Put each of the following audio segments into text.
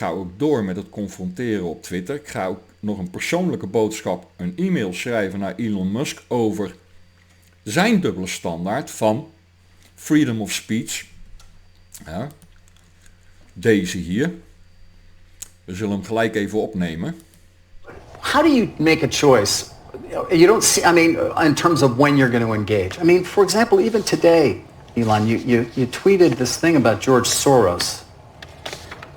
ga ook door met het confronteren op Twitter. Ik ga ook nog een persoonlijke boodschap, een e-mail schrijven naar Elon Musk over zijn dubbele standaard van freedom of speech. Ja, deze hier. We zullen hem gelijk even opnemen. How do you make a choice? You don't see, I mean, in terms of when you're going to engage. I mean, for example, even today, Elon, you tweeted this thing about George Soros.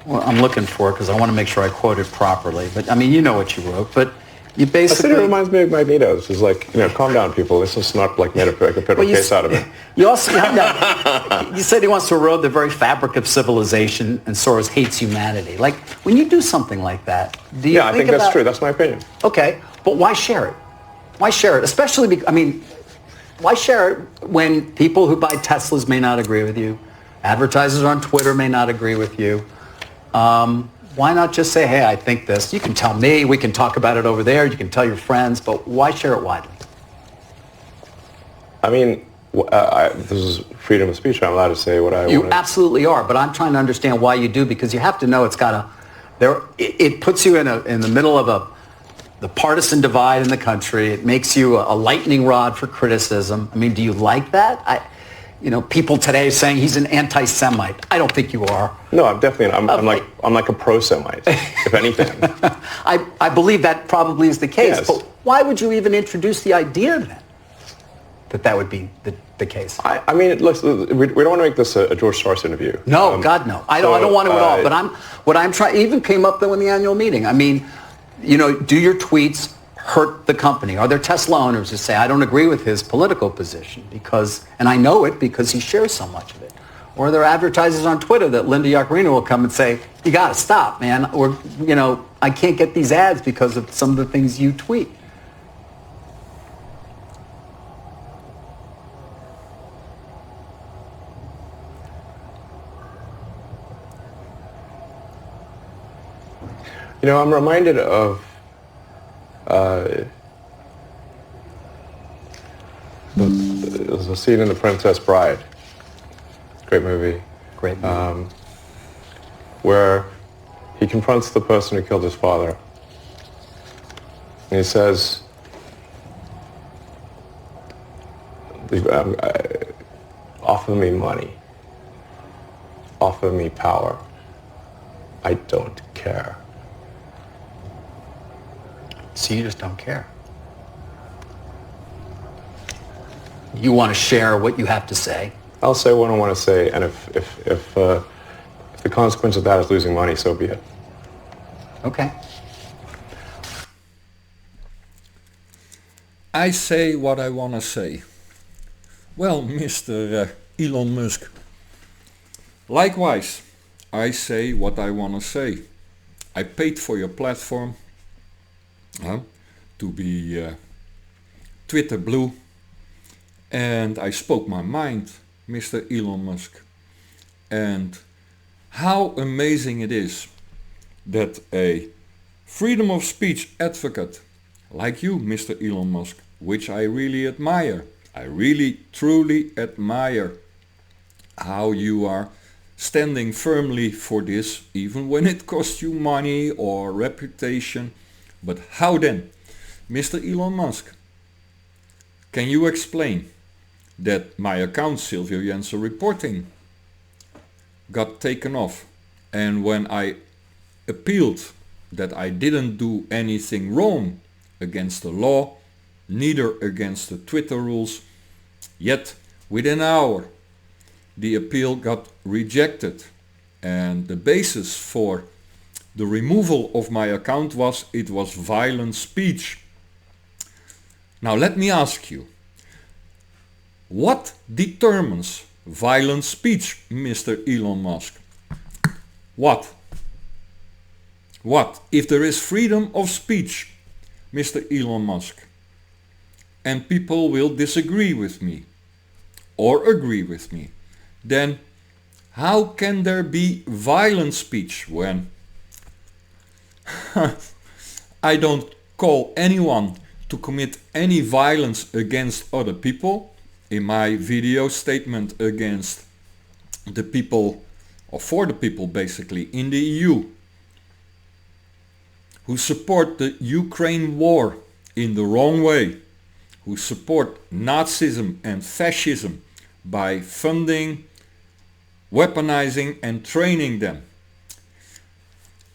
Well, I'm looking for it because I want to make sure I quote it properly. But, I mean, you know what you wrote. But you basically... I think it reminds me of Magneto's. It's like, calm down, people. Let's just not like make a federal case out of it. You also... you said he wants to erode the very fabric of civilization and Soros hates humanity. Like, when you do something like that, do you I think that's true. That's my opinion. Okay, but why share it? Why share it? Especially, why share it when people who buy Teslas may not agree with you, advertisers on Twitter may not agree with you. Why not just say, hey, I think this. You can tell me, we can talk about it over there, you can tell your friends, but why share it widely? I mean, this is freedom of speech. I'm allowed to say what I want. You absolutely are, but I'm trying to understand why you do, because you have to know it's got it puts you in the middle of the partisan divide in the country. It makes you a lightning rod for criticism. I mean, do you like that? People today saying he's an anti-Semite. I don't think you are. No, I'm definitely. I'm like a pro-Semite, if anything. I believe that probably is the case. Yes. But why would you even introduce the idea then that would be the case? I mean, we don't want to make this a George Soros interview. No, God no. I don't want to at all. But I'm trying. Even came up though in the annual meeting. I mean, do your tweets hurt the company? Are there Tesla owners who say, I don't agree with his political position and I know it because he shares so much of it? Or are there advertisers on Twitter that Linda Yaccarino will come and say, you got to stop, man. Or, I can't get these ads because of some of the things you tweet. I'm reminded of there's a scene in The Princess Bride. Great movie. Great movie. Where he confronts the person who killed his father. And he says, offer me money. Offer me power. I don't care. So you just don't care. You want to share what you have to say. I'll say what I want to say, and if the consequence of that is losing money, so be it. Okay. I say what I want to say. Well, Mr. Elon Musk, likewise, I say what I want to say. I paid for your platform to be Twitter blue, and I spoke my mind, Mr. Elon Musk. And how amazing it is that a freedom of speech advocate like you, Mr. Elon Musk, which I really admire, I really truly admire how you are standing firmly for this, even when it costs you money or reputation. But how then, Mr. Elon Musk, can you explain that my account, Silvio Jensen Reporting, got taken off, and when I appealed that I didn't do anything wrong against the law, neither against the Twitter rules, yet within an hour the appeal got rejected, and the basis for the removal of my account was it was violent speech. Now let me ask you, what determines violent speech, Mr. Elon Musk? What? If there is freedom of speech, Mr. Elon Musk, and people will disagree with me or agree with me, then how can there be violent speech when I don't call anyone to commit any violence against other people? In my video statement against the people, or for the people basically, in the EU, who support the Ukraine war in the wrong way, who support Nazism and fascism by funding, weaponizing and training them.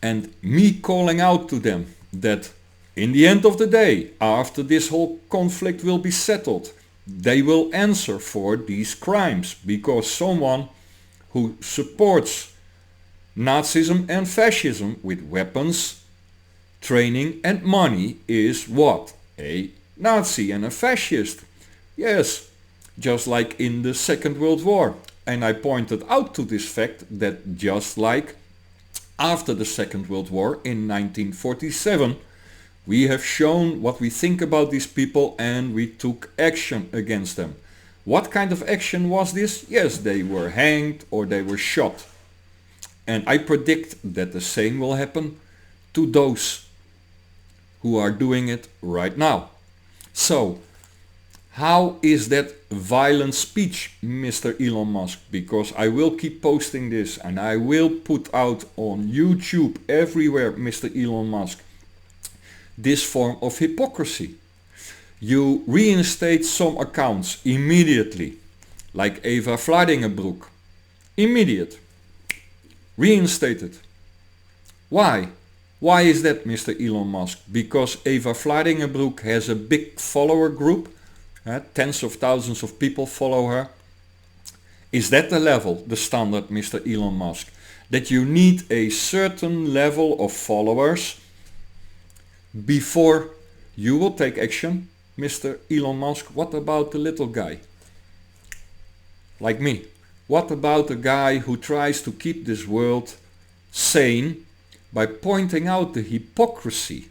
And me calling out to them that in the end of the day, after this whole conflict will be settled, they will answer for these crimes, because someone who supports Nazism and fascism with weapons, training and money is what? A Nazi and a fascist. Yes, just like in the Second World War. And I pointed out to this fact that just like after the Second World War in 1947, we have shown what we think about these people and we took action against them. What kind of action was this? Yes, they were hanged or they were shot. And I predict that the same will happen to those who are doing it right now. So, how is that violent speech, Mr. Elon Musk? Because I will keep posting this and I will put out on YouTube everywhere, Mr. Elon Musk, this form of hypocrisy. You reinstate some accounts immediately, like Eva Vladingenbroek. Immediate. Reinstated. Why? Why is that, Mr. Elon Musk? Because Eva Vladingenbroek has a big follower group. Tens of thousands of people follow her. Is that the level, the standard, Mr. Elon Musk? That you need a certain level of followers before you will take action, Mr. Elon Musk? What about the little guy? Like me. What about the guy who tries to keep this world sane by pointing out the hypocrisy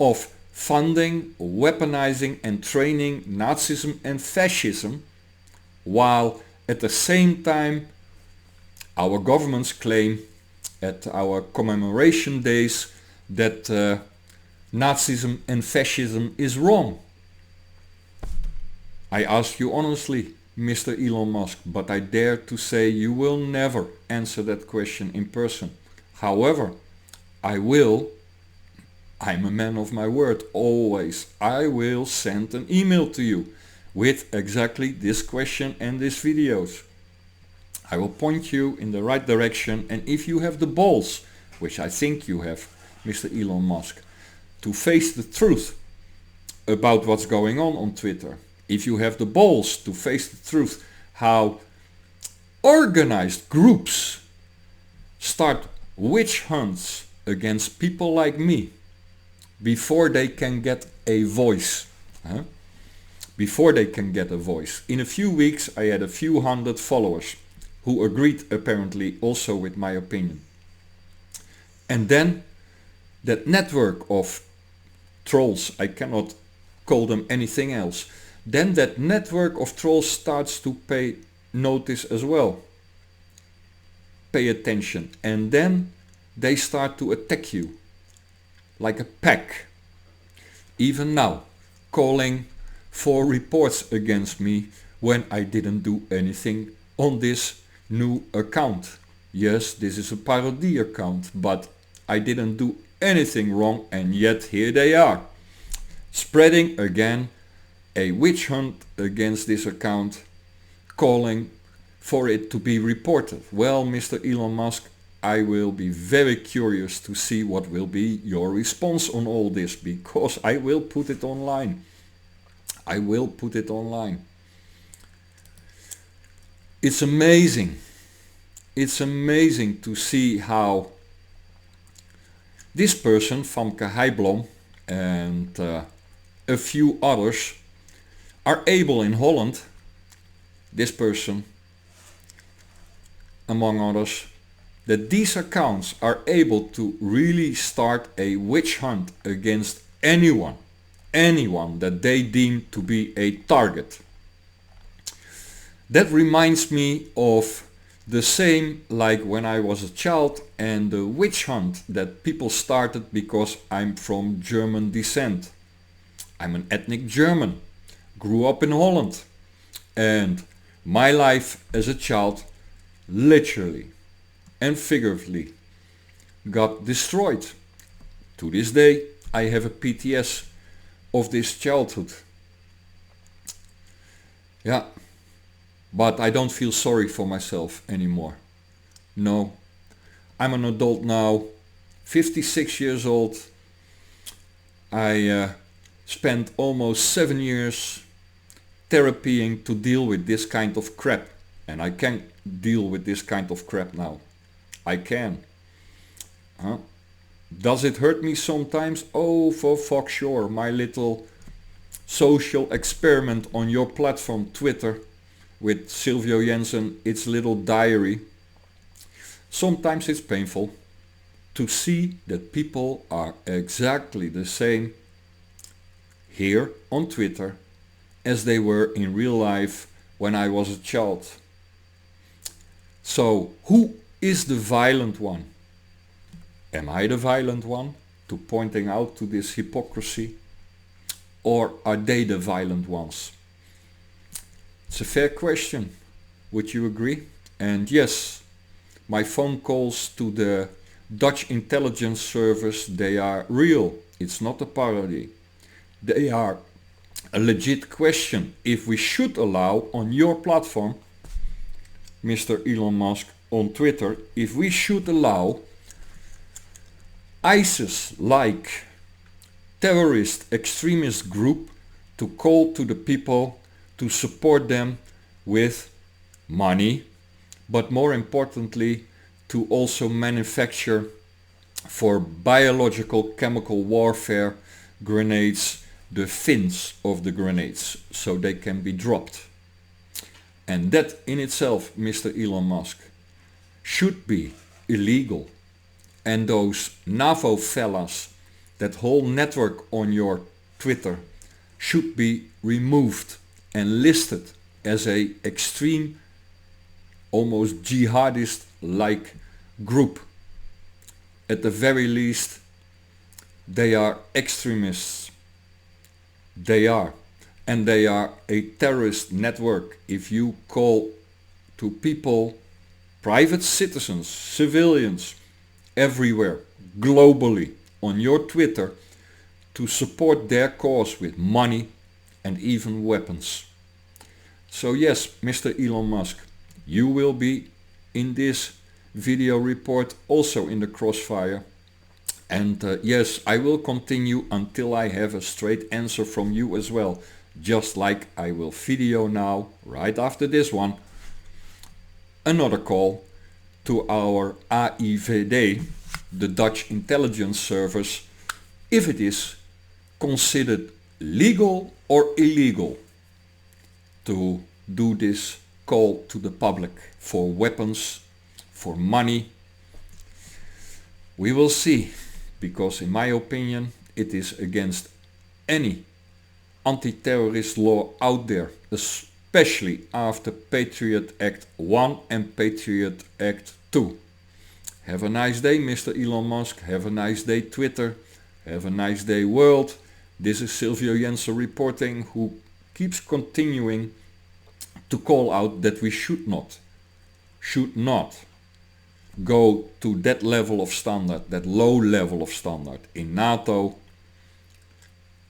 of funding, weaponizing and training Nazism and fascism, while at the same time our governments claim at our commemoration days that Nazism and fascism is wrong. I ask you honestly, Mr. Elon Musk, but I dare to say you will never answer that question in person. However, I will. I'm a man of my word, always. I will send an email to you with exactly this question and these videos. I will point you in the right direction, and if you have the balls, which I think you have, Mr. Elon Musk, to face the truth about what's going on Twitter, if you have the balls to face the truth how organized groups start witch hunts against people like me before they can get a voice. Before they can get a voice. In a few weeks I had a few hundred followers who agreed apparently also with my opinion. And then that network of trolls, I cannot call them anything else, then that network of trolls starts to pay notice as well. Pay attention. And then they start to attack you like a pack. Even now, calling for reports against me when I didn't do anything on this new account. Yes, this is a parody account, but I didn't do anything wrong, and yet here they are, spreading again a witch hunt against this account, calling for it to be reported. Well, Mr. Elon Musk, I will be very curious to see what will be your response on all this, because I will put it online. I will put it online. It's amazing. It's amazing to see how this person, Famke Heijblom, and a few others are able in Holland, this person among others, that these accounts are able to really start a witch hunt against anyone that they deem to be a target. That reminds me of the same like when I was a child and the witch hunt that people started because I'm from German descent. I'm an ethnic German, grew up in Holland, and my life as a child literally and figuratively got destroyed. To this day, I have a PTS of this childhood. Yeah, but I don't feel sorry for myself anymore. No, I'm an adult now, 56 years old. I spent almost 7 years therapying to deal with this kind of crap. And I can deal with this kind of crap now. I can. Huh? Does it hurt me sometimes? Oh, for fuck sure. My little social experiment on your platform, Twitter, with Silvio Jensen, its little diary. Sometimes it's painful to see that people are exactly the same here on Twitter as they were in real life when I was a child. So, who is the violent one? Am I the violent one to pointing out to this hypocrisy? Or are they the violent ones? It's a fair question. Would you agree? And yes, my phone calls to the Dutch intelligence service, they are real. It's not a parody. They are a legit question. If we should allow on your platform, Mr. Elon Musk on Twitter, if we should allow ISIS-like terrorist extremist group to call to the people to support them with money, but more importantly to also manufacture for biological chemical warfare grenades, the fins of the grenades, so they can be dropped. And that in itself, Mr. Elon Musk, should be illegal. And those NAVO fellas, that whole network on your Twitter, should be removed and listed as a extreme, almost jihadist-like group. At the very least, they are extremists. They are. And they are a terrorist network. If you call to people, private citizens, civilians, everywhere, globally, on your Twitter, to support their cause with money and even weapons. So yes, Mr. Elon Musk, you will be in this video report also in the crossfire. And yes, I will continue until I have a straight answer from you as well. Just like I will video now, right after this one, another call to our AIVD, the Dutch intelligence service, if it is considered legal or illegal to do this call to the public for weapons, for money. We will see, because in my opinion it is against any anti-terrorist law out there, especially after Patriot Act 1 and Patriot Act 2. Have a nice day, Mr. Elon Musk. Have a nice day, Twitter. Have a nice day, world. This is Silvio Jensen reporting, who keeps continuing to call out that we should not go to that level of standard, that low level of standard in NATO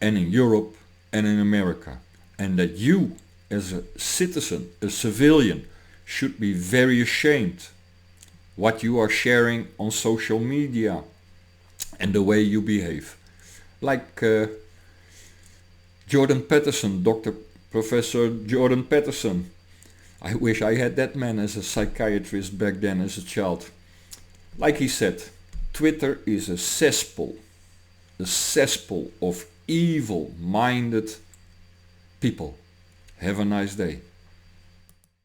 and in Europe and in America. And that you as a citizen, a civilian, should be very ashamed what you are sharing on social media and the way you behave. Like Jordan Peterson, Professor Jordan Peterson. I wish I had that man as a psychiatrist back then as a child. Like he said, Twitter is a cesspool of evil-minded people. Have a nice day.